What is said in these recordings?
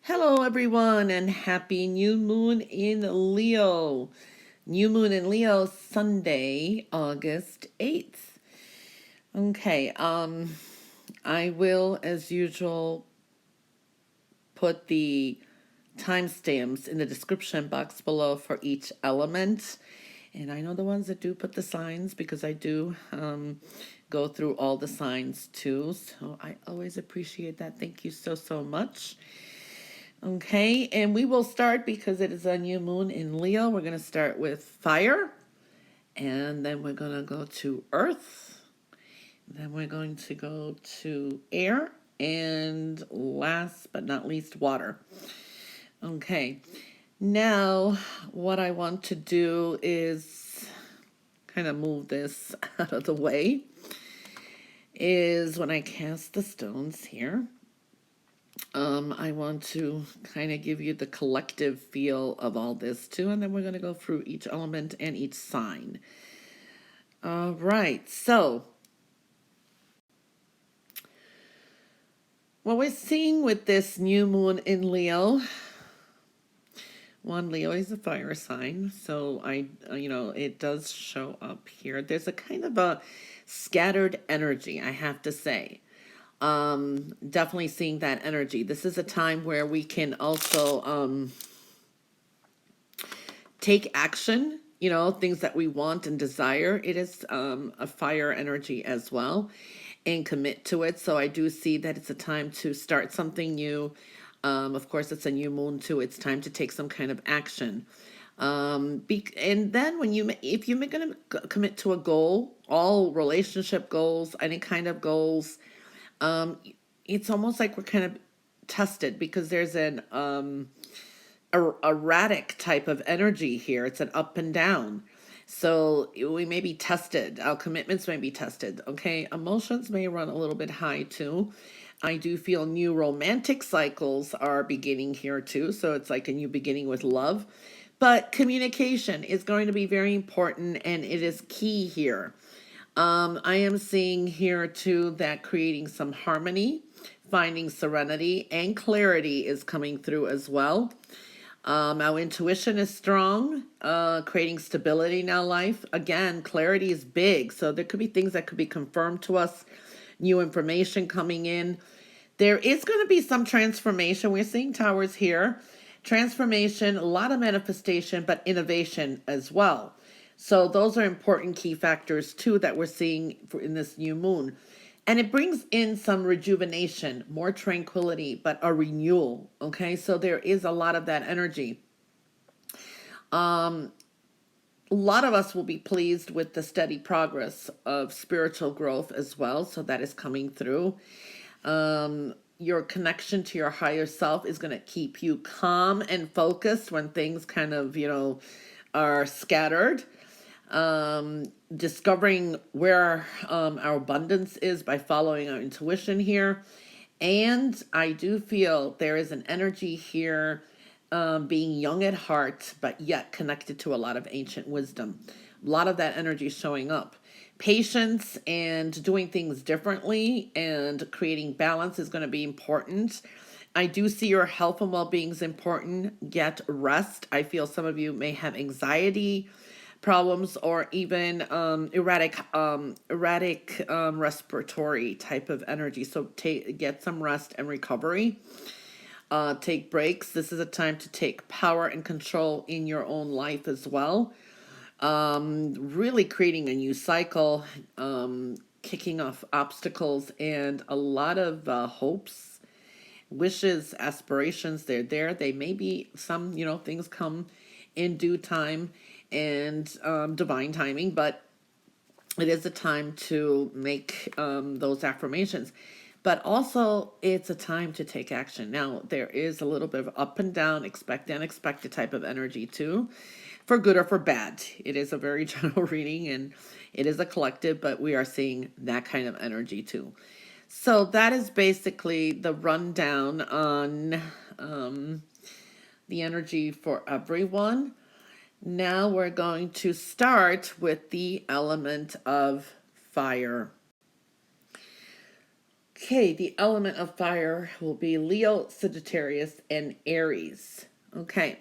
Hello, everyone, and happy new moon in Leo. New moon in Leo, Sunday, August 8th. Okay, I will, as usual, put the timestamps in the description box below for each element. And I know the ones that do put the signs because I do go through all the signs too. So I always appreciate that. Thank you so much. Okay, and we will start because it is a new moon in Leo. We're going to start with fire, and then we're going to go to earth, then we're going to go to air, and last but not least, water. Okay, now what I want to do is kind of move this out of the way, is when I cast the stones here. I want to kind of give you the collective feel of all this too, and then we're going to go through each element and each sign. All right, so what we're seeing with this new moon in Leo, Leo is a fire sign, so it does show up here. There's a kind of a scattered energy, I have to say. Definitely seeing that energy. This is a time where we can also take action, things that we want and desire. It is a fire energy as well, and commit to it. So I do see that it's a time to start something new. Of course, it's a new moon too. It's time to take some kind of action. And then if you're going to commit to a goal, all relationship goals, any kind of goals, it's almost like we're kind of tested because there's an erratic type of energy here. It's an up and down. So we may be tested. Our commitments may be tested. Okay. Emotions may run a little bit high too. I do feel new romantic cycles are beginning here too. So it's like a new beginning with love. But communication is going to be very important, and it is key here. I am seeing here too that creating some harmony, finding serenity, and clarity is coming through as well. Our intuition is strong, creating stability in our life. Again, clarity is big. So there could be things that could be confirmed to us, new information coming in. There is going to be some transformation. We're seeing towers here. Transformation, a lot of manifestation, but innovation as well. So those are important key factors too that we're seeing in this new moon. And it brings in some rejuvenation, more tranquility, but a renewal. Okay, so there is a lot of that energy. A lot of us will be pleased with the steady progress of spiritual growth as well. So that is coming through. Your connection to your higher self is going to keep you calm and focused when things kind of, are scattered. Discovering where our abundance is by following our intuition here. And I do feel there is an energy here, being young at heart, but yet connected to a lot of ancient wisdom. A lot of that energy showing up. Patience and doing things differently and creating balance is going to be important. I do see your health and well-being is important. Get rest. I feel some of you may have anxiety problems or even erratic respiratory type of energy. So get some rest and recovery. Take breaks. This is a time to take power and control in your own life as well. Really creating a new cycle, kicking off obstacles and a lot of hopes, wishes, aspirations. They're there. They may be some, things come in due time and divine timing, but it is a time to make those affirmations. But also, it's a time to take action. Now, there is a little bit of up and down, expect unexpected type of energy too, for good or for bad. It is a very general reading and it is a collective, but we are seeing that kind of energy too. So that is basically the rundown on the energy for everyone. Now we're going to start with the element of fire. Okay, the element of fire will be Leo, Sagittarius, and Aries. Okay,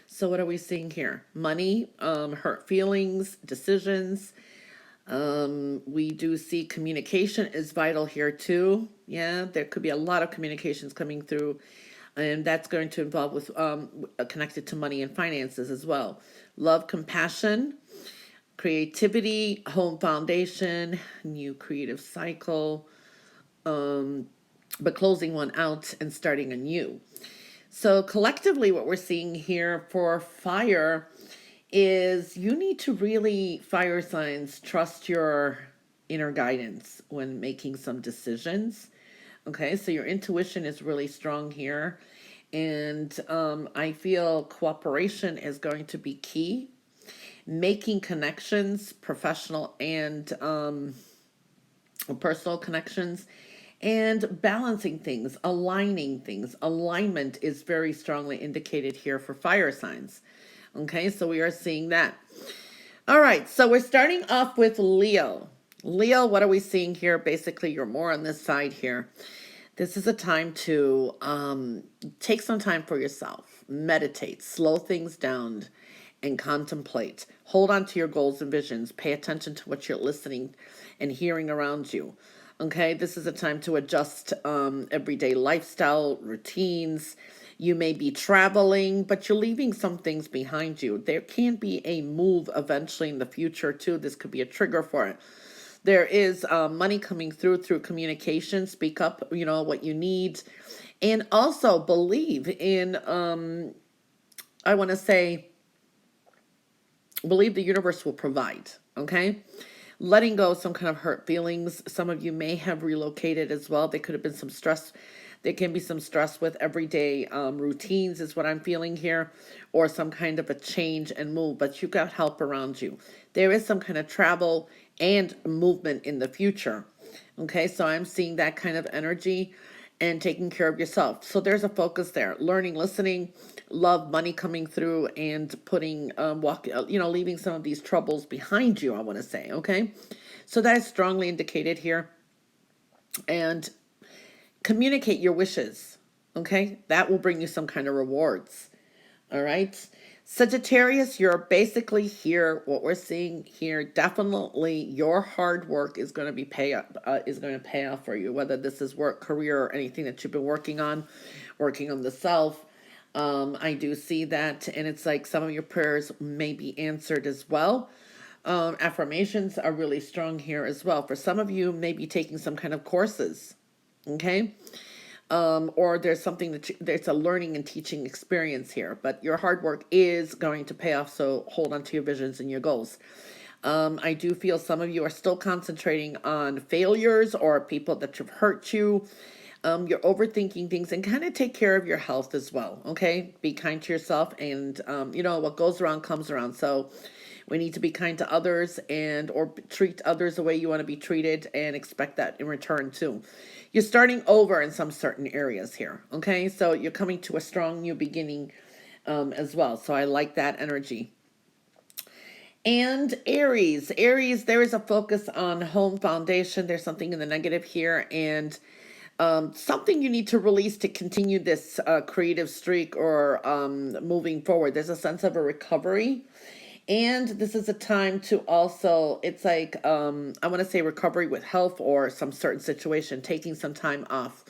so what are we seeing here? Money, hurt feelings, decisions. We do see communication is vital here too. Yeah, there could be a lot of communications coming through, and that's going to involve with connected to money and finances as well. Love, compassion, creativity, home foundation, new creative cycle, but closing one out and starting anew. So collectively, what we're seeing here for fire is you need to really, fire signs, trust your inner guidance when making some decisions. Okay, so your intuition is really strong here. And I feel cooperation is going to be key. Making connections, professional and personal connections, and balancing things, aligning things. Alignment is very strongly indicated here for fire signs. Okay, so we are seeing that. All right, so we're starting off with Leo. Leo, what are we seeing here? Basically, you're more on this side here. This is a time to take some time for yourself, meditate, slow things down, and contemplate. Hold on to your goals and visions. Pay attention to what you're listening and hearing around you. Okay, this is a time to adjust everyday lifestyle routines. You may be traveling, but you're leaving some things behind you. There can be a move eventually in the future, too. This could be a trigger for it. There is money coming through communication. Speak up, what you need. And also believe in, I want to say, believe the universe will provide. Okay. Letting go of some kind of hurt feelings. Some of you may have relocated as well. There could have been some stress. There can be some stress with everyday routines is what I'm feeling here, or some kind of a change and move, but you've got help around you. There is some kind of travel and movement in the future. Okay, so I'm seeing that kind of energy and taking care of yourself. So there's a focus there. Learning, listening, love, money coming through, and putting, leaving some of these troubles behind you, I want to say. Okay, so that is strongly indicated here. And communicate your wishes. Okay, that will bring you some kind of rewards. All right. Sagittarius, you're basically here. What we're seeing here, definitely your hard work is going to be pay off for you. Whether this is work, career, or anything that you've been working on the self. I do see that, and it's like some of your prayers may be answered as well. Affirmations are really strong here as well. For some of you, may be taking some kind of courses. Okay. Or there's something there's a learning and teaching experience here, but your hard work is going to pay off. So hold on to your visions and your goals. I do feel some of you are still concentrating on failures or people that have hurt you. You're overthinking things, and kind of take care of your health as well. Okay. Be kind to yourself, and what goes around comes around. So we need to be kind to others or treat others the way you want to be treated, and expect that in return too. You're starting over in some certain areas here. Okay. So you're coming to a strong new beginning as well. So I like that energy. And Aries, there is a focus on home foundation. There's something in the negative here, and something you need to release to continue this creative streak or moving forward. There's a sense of a recovery. And this is a time to also, it's like, I want to say recovery with health or some certain situation. Taking some time off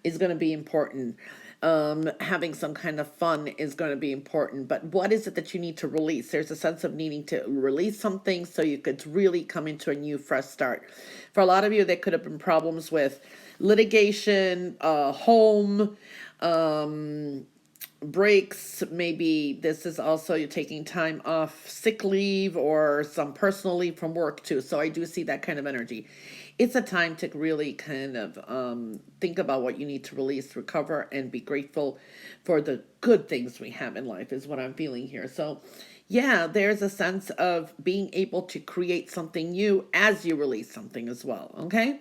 is going to be important. Having some kind of fun is going to be important. But what is it that you need to release? There's a sense of needing to release something so you could really come into a new, fresh start. For a lot of you, there could have been problems with litigation, home, breaks. Maybe this is also you're taking time off, sick leave, or some personal leave from work too. So I do see that kind of energy. It's a time to really kind of think about what you need to release, recover, and be grateful for the good things we have in life is what I'm feeling here. So yeah, there's a sense of being able to create something new as you release something as well. Okay.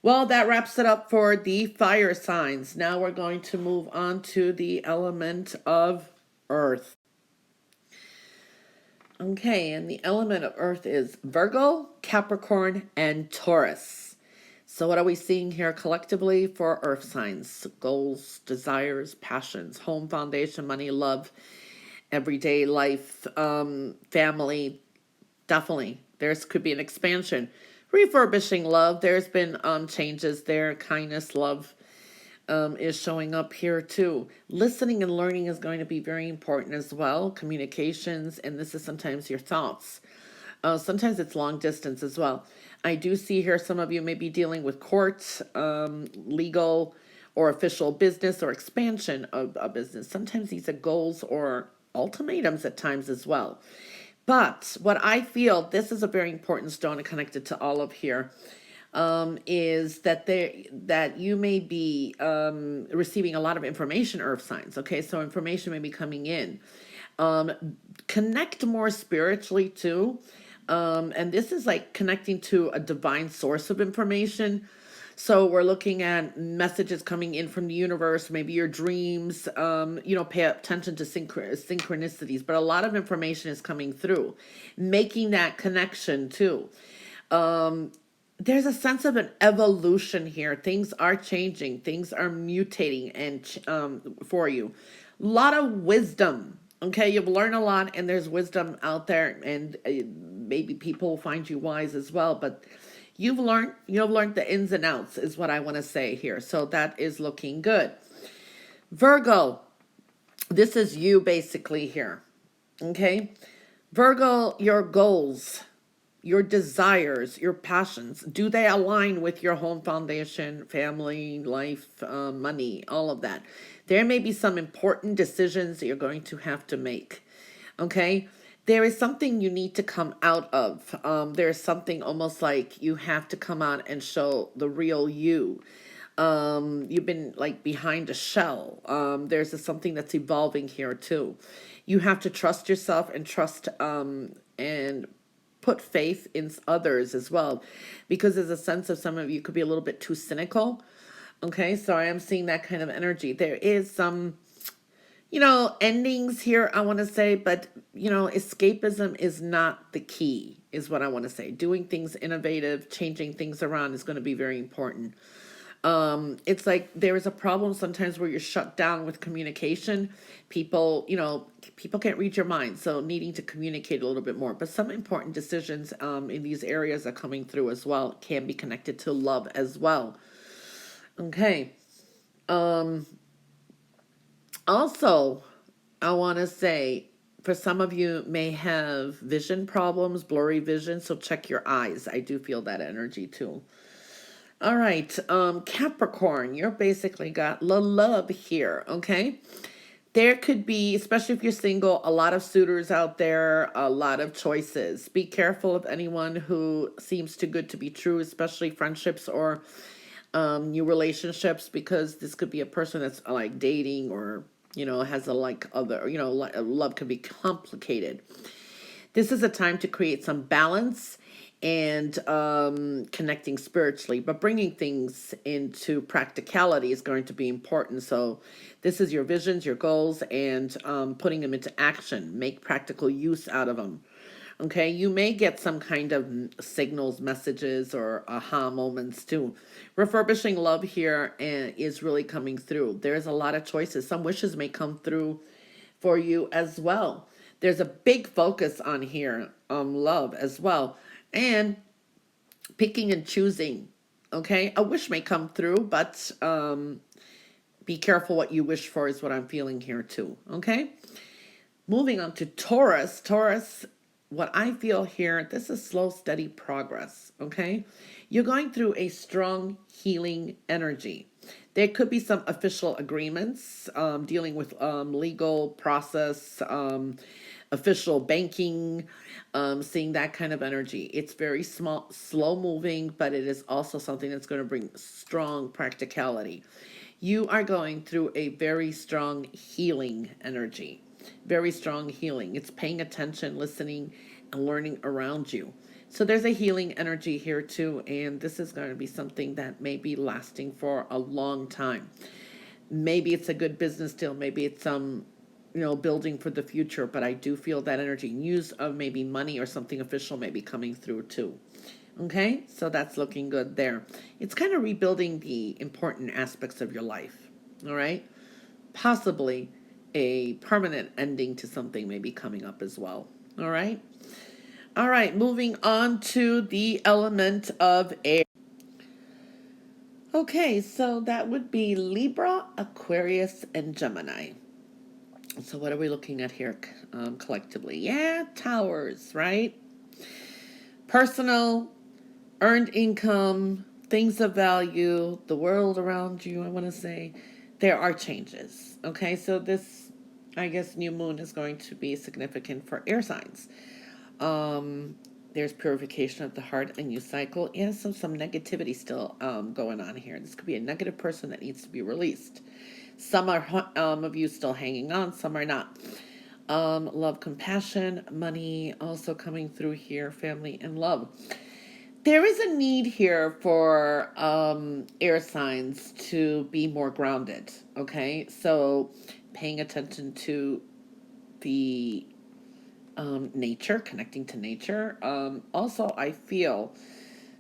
Well, that wraps it up for the fire signs. Now we're going to move on to the element of earth. Okay, and the element of earth is Virgo, Capricorn, and Taurus. So what are we seeing here collectively for earth signs? Goals, desires, passions, home foundation, money, love, everyday life, family. Definitely. There's could be an expansion. Refurbishing love. There's been changes there. Kindness, love is showing up here too. Listening and learning is going to be very important as well. Communications, and this is sometimes your thoughts. Sometimes it's long distance as well. I do see here some of you may be dealing with courts, legal or official business or expansion of a business. Sometimes these are goals or ultimatums at times as well. But what I feel, this is a very important stone connected to all of here, is that you may be receiving a lot of information, earth signs. Okay, so information may be coming in. Connect more spiritually too. And this is like connecting to a divine source of information. So we're looking at messages coming in from the universe, maybe your dreams, pay attention to synchronicities, but a lot of information is coming through, making that connection too. There's a sense of an evolution here. Things are changing, things are mutating and for you. A lot of wisdom. Okay, you've learned a lot and there's wisdom out there, and maybe people find you wise as well, but you've learned the ins and outs is what I want to say here. So that is looking good. Virgo, this is you basically here. Okay? Virgo, your goals, your desires, your passions, do they align with your home foundation, family, life, money, all of that? There may be some important decisions that you're going to have to make. Okay? There is something you need to come out of. There's something almost like you have to come out and show the real you. You've been like behind a shell. There's something that's evolving here too. You have to trust yourself and trust and put faith in others as well, because there's a sense of some of you could be a little bit too cynical. Okay, so I am seeing that kind of energy. There is some endings here, I want to say, but, escapism is not the key, is what I want to say. Doing things innovative, changing things around is going to be very important. It's like there is a problem sometimes where you're shut down with communication. People can't read your mind, so needing to communicate a little bit more. But some important decisions in these areas are coming through as well, can be connected to love as well. Okay. Also, I want to say, for some of you may have vision problems, blurry vision, so check your eyes. I do feel that energy too. All right, Capricorn, you're basically got love here, okay? There could be, especially if you're single, a lot of suitors out there, a lot of choices. Be careful of anyone who seems too good to be true, especially friendships or new relationships, because this could be a person that's like dating or has a like other, love can be complicated. This is a time to create some balance and connecting spiritually, but bringing things into practicality is going to be important. So this is your visions, your goals, and putting them into action. Make practical use out of them. Okay, you may get some kind of signals, messages, or aha moments too. Refurbishing love here is really coming through. There's a lot of choices. Some wishes may come through for you as well. There's a big focus on here, love as well. And picking and choosing. Okay, a wish may come through, but be careful what you wish for is what I'm feeling here too. Okay, moving on to Taurus. Taurus, what I feel here, this is slow, steady progress, okay? You're going through a strong healing energy. There could be some official agreements, dealing with legal process, official banking, seeing that kind of energy. It's very small, slow moving, but it is also something that's going to bring strong practicality. You are going through a very strong healing energy. Very strong healing. It's paying attention, listening, and learning around you. So there's a healing energy here too, and this is going to be something that may be lasting for a long time. Maybe it's a good business deal, maybe it's some building for the future, but I do feel that energy. News of maybe money or something official may be coming through too. Okay, so that's looking good there. It's kind of rebuilding the important aspects of your life. All right, possibly a permanent ending to something may be coming up as well. All right. All right, moving on to the element of air. Okay, so that would be Libra, Aquarius, and Gemini. So what are we looking at here collectively? Yeah, towers, right? Personal, earned income, things of value, the world around you, I want to say. There are changes. Okay, so this, I guess, new moon is going to be significant for air signs. Um, there's purification of the heart, a new cycle, and some negativity still going on here. This could be a negative person that needs to be released. Some are of you still hanging on, some are not. Love, compassion, money also coming through here, family and love. There is a need here for air signs to be more grounded. Okay, so paying attention to the nature, connecting to nature. Also, I feel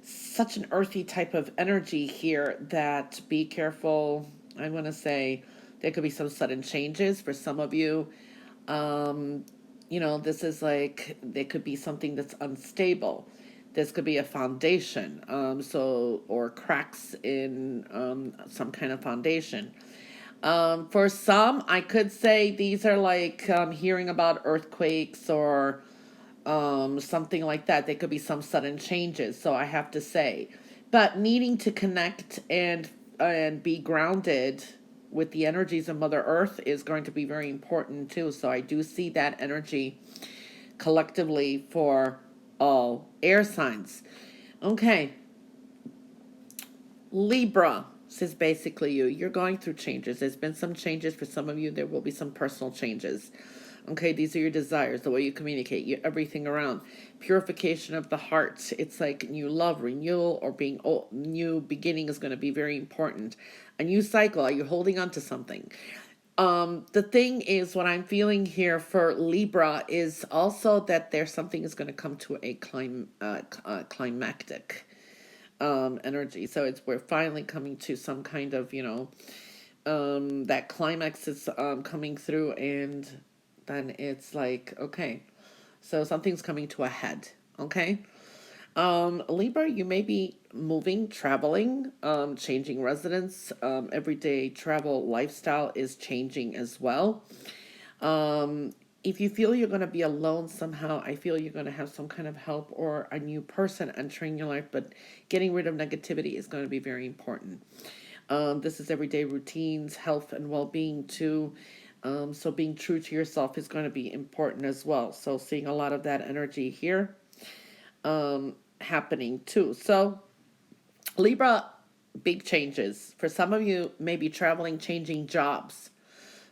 such an earthy type of energy here that be careful. I want to say there could be some sudden changes for some of you. Um, this is like there could be something that's unstable. This could be a foundation, or cracks in some kind of foundation. For some, I could say these are like hearing about earthquakes or something like that. There could be some sudden changes. So I have to say, but needing to connect and be grounded with the energies of Mother Earth is going to be very important too. So I do see that energy collectively for all air signs. Okay, Libra. This is basically you. You're going through changes. There's been some changes for some of you. There will be some personal changes. Okay, these are your desires, the way you communicate, everything around. Purification of the heart. It's like new love, renewal, or being old. New beginning is going to be very important. A new cycle. Are you holding on to something? The thing is, what I'm feeling here for Libra is also that there's something is going to come to a climactic energy. So we're finally coming to some kind of, that climax is coming through, and then it's like, okay, so something's coming to a head. Okay. Libra, you may be moving, traveling, changing residence. Everyday travel lifestyle is changing as well. If you feel you're going to be alone somehow, I feel you're going to have some kind of help or a new person entering your life, but getting rid of negativity is going to be very important. This is everyday routines, health, and well-being too. So being true to yourself is going to be important as well. So seeing a lot of that energy here happening too. So Libra, big changes. For some of you, maybe traveling, changing jobs.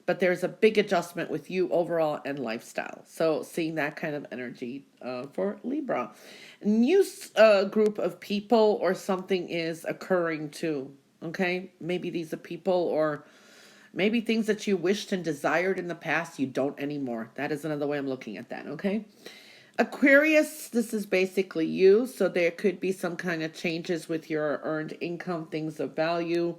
But there's a big adjustment with you overall and lifestyle. So seeing that kind of energy for Libra. New group of people or something is occurring too. Okay? Maybe these are people or maybe things that you wished and desired in the past, you don't anymore. That is another way I'm looking at that, okay? Aquarius, this is basically you. So there could be some kind of changes with your earned income, things of value,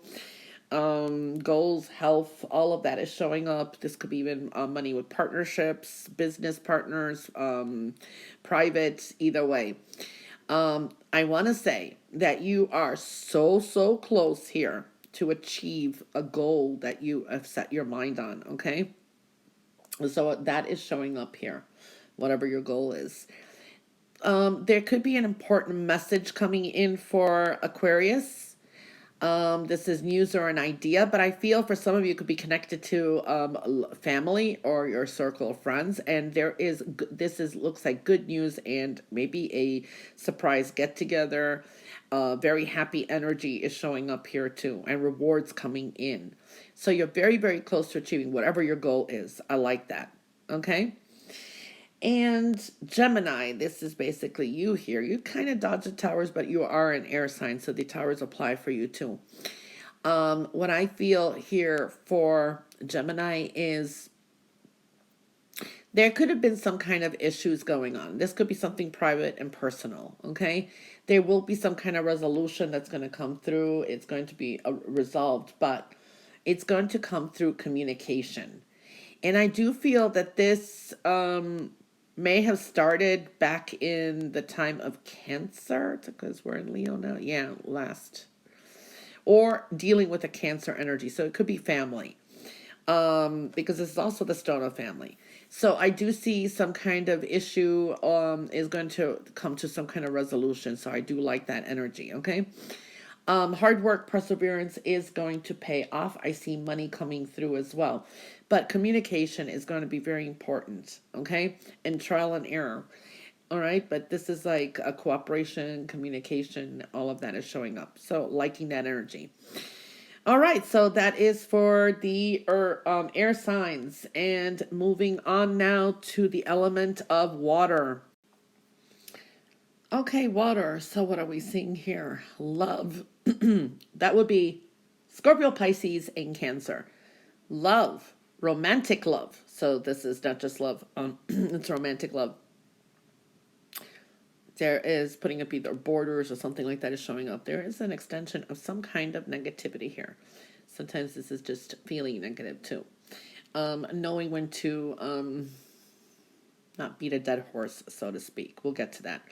goals, health, all of that is showing up. This could be even money with partnerships, business partners, private, either way. I want to say that you are so close here to achieve a goal that you have set your mind on, okay? So that is showing up here, whatever your goal is. There could be an important message coming in for Aquarius. This is news or an idea, but I feel for some of you it could be connected to family or your circle of friends, and looks like good news and maybe a surprise get together. Very happy energy is showing up here too, and rewards coming in. So you're very close to achieving whatever your goal is. I like that. Okay. And Gemini, this is basically you here. You kind of dodge the towers, but you are an air sign, so the towers apply for you too. What I feel here for Gemini is There could have been some kind of issues going on. This could be something private and personal, okay? There will be some kind of resolution that's going to come through. It's going to be resolved, but it's going to come through communication. And I do feel that this may have started back in the time of Cancer, because we're in Leo now. Yeah, last. Or dealing with a Cancer energy. So it could be family, because this is also the stone of family. So I do see some kind of issue is going to come to some kind of resolution. So I do like that energy, okay? Hard work, perseverance is going to pay off. I see money coming through as well. But communication is going to be very important, okay? And trial and error. All right, but this is like a cooperation, communication, all of that is showing up. So liking that energy. All right, so that is for the air signs. And moving on now to the element of water. Okay, water. So what are we seeing here? Love. That would be Scorpio, Pisces, and Cancer. Love, romantic love. So this is not just love, it's romantic love. There is putting up either borders or something like that is showing up. There is an extension of some kind of negativity here. Sometimes this is just feeling negative too. Knowing when to not beat a dead horse, so to speak. We'll get to that.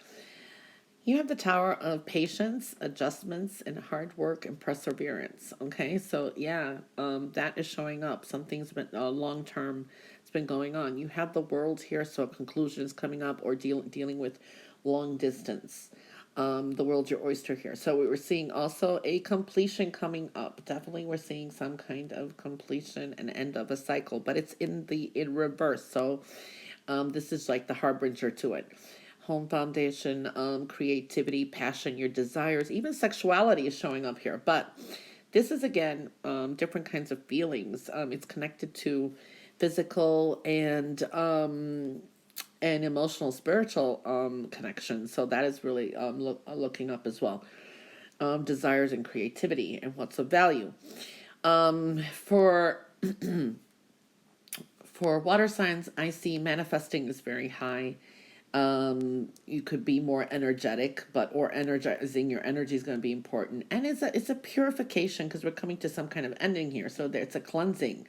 You have the Tower of Patience, adjustments, and hard work and perseverance. Okay, so yeah, that is showing up. Something's been long term. It's been going on. You have the World here, so a conclusion is coming up, or dealing with long distance. The World's your oyster here. So we were seeing also a completion coming up. Definitely, we're seeing some kind of completion and end of a cycle, but it's in reverse. So this is like the harbinger to it. Home foundation, creativity, passion, your desires, even sexuality is showing up here. But this is again different kinds of feelings. It's connected to physical and emotional, spiritual connection. So that is really looking up as well. Desires and creativity and what's of value. For for water signs, I see manifesting is very high. You could be more energetic, or energizing your energy is going to be important. And it's a purification, because we're coming to some kind of ending here. So it's a cleansing.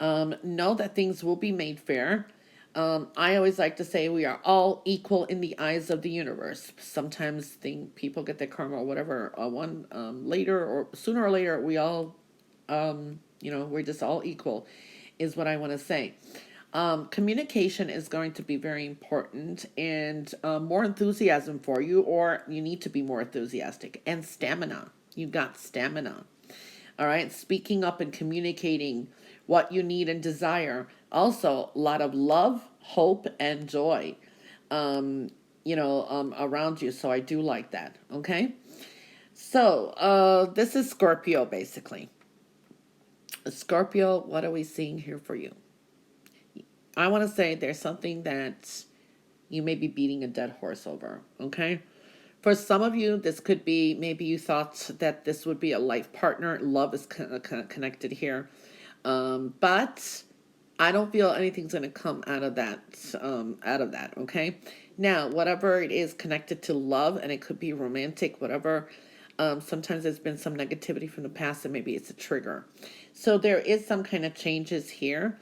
Know that things will be made fair. I always like to say we are all equal in the eyes of the universe. Sometimes people get their karma or whatever, later, or sooner or later, we all, we're just all equal, is what I want to say. Communication is going to be very important, and more enthusiasm for you, or you need to be more enthusiastic. And stamina. You've got stamina. All right. Speaking up and communicating what you need and desire. Also, a lot of love, hope, and joy, around you. So I do like that. Okay. So this is Scorpio, basically. Scorpio, what are we seeing here for you? I want to say there's something that you may be beating a dead horse over, okay? For some of you, this could be, maybe you thought that this would be a life partner. Love is connected here. But I don't feel anything's going to come out of that, okay? Now, whatever it is connected to love, and it could be romantic, whatever, sometimes there's been some negativity from the past, and maybe it's a trigger. So there is some kind of changes here.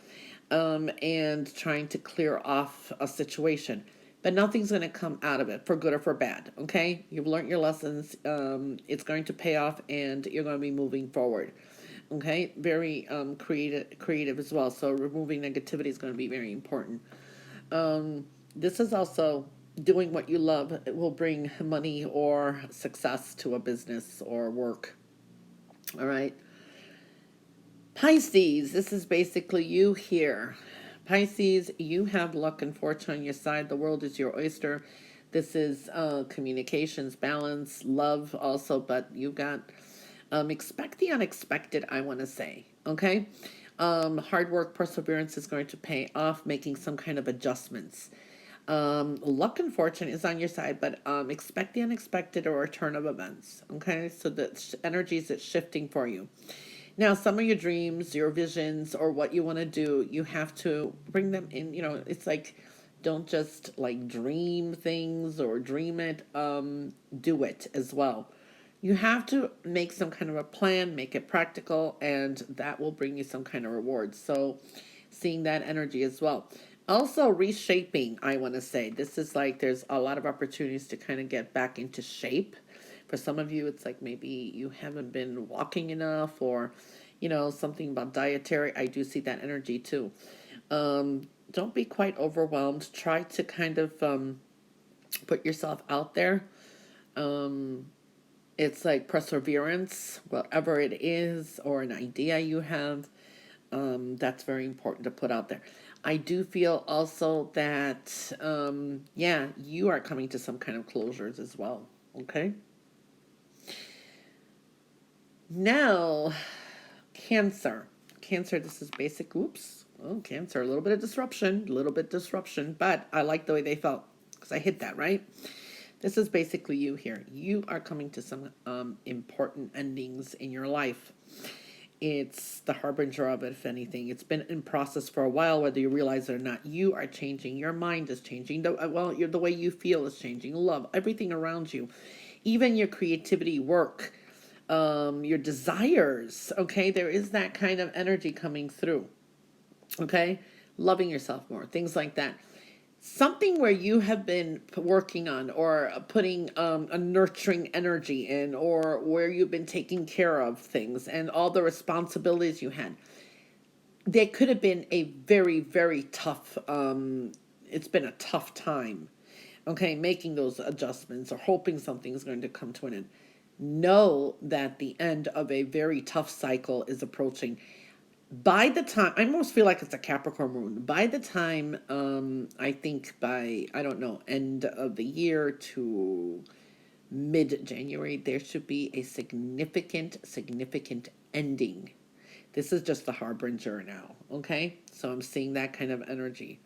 And trying to clear off a situation. But nothing's going to come out of it, for good or for bad, okay? You've learned your lessons. It's going to pay off, and you're going to be moving forward, okay? Very creative as well. So removing negativity is going to be very important. This is also doing what you love. It will bring money or success to a business or work, all right? Pisces, this is basically you here. Pisces, you have luck and fortune on your side. The world is your oyster. This is communications, balance, love also, but you got expect the unexpected, I want to say. Okay? Hard work, perseverance is going to pay off, making some kind of adjustments. Luck and fortune is on your side, but expect the unexpected or a turn of events. Okay? So the energy is shifting for you. Now, some of your dreams, your visions, or what you want to do, you have to bring them in. It's like, don't just like dream things or dream it, do it as well. You have to make some kind of a plan, make it practical, and that will bring you some kind of reward. So, seeing that energy as well. Also, reshaping, I want to say. This is like there's a lot of opportunities to kind of get back into shape. For some of you, it's like maybe you haven't been walking enough or, something about dietary. I do see that energy too. Don't be quite overwhelmed. Try to kind of put yourself out there. Um, it's like perseverance, whatever it is, or an idea you have. That's very important to put out there. I do feel also that, yeah, you are coming to some kind of closures as well. Okay. Now, Cancer. Cancer, this is basic. Oops. Oh, Cancer, a little bit of disruption, a little bit disruption, but I like the way they felt because I hit that, right? This is basically you here. You are coming to some important endings in your life. It's the harbinger of it, if anything. It's been in process for a while, whether you realize it or not. You are changing. Your mind is changing. The way you feel is changing. Love, everything around you, even your creativity, work, your desires. Okay, there is that kind of energy coming through. Okay, loving yourself more, things like that. Something where you have been working on or putting a nurturing energy in, or where you've been taking care of things and all the responsibilities you had. There could have been a very, very tough, it's been a tough time, okay, making those adjustments or hoping something's going to come to an end. Know that the end of a very tough cycle is approaching. By the time, I almost feel like it's a Capricorn moon. By the time, I think by, I don't know, end of the year to mid January, there should be a significant ending. This is just the harbinger now, okay? So I'm seeing that kind of energy.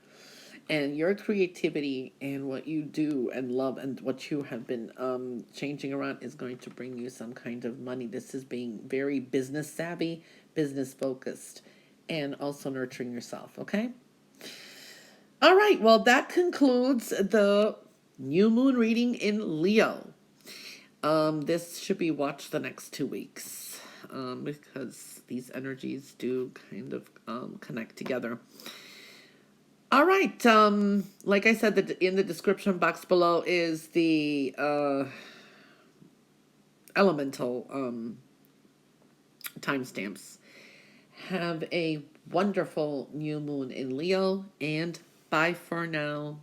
And your creativity and what you do and love and what you have been changing around is going to bring you some kind of money. This is being very business savvy, business focused, and also nurturing yourself, okay? All right, well, that concludes the new moon reading in Leo. This should be watched the next 2 weeks, because these energies do kind of connect together. All right. Like I said, in the description box below is the elemental timestamps. Have a wonderful new moon in Leo, and bye for now.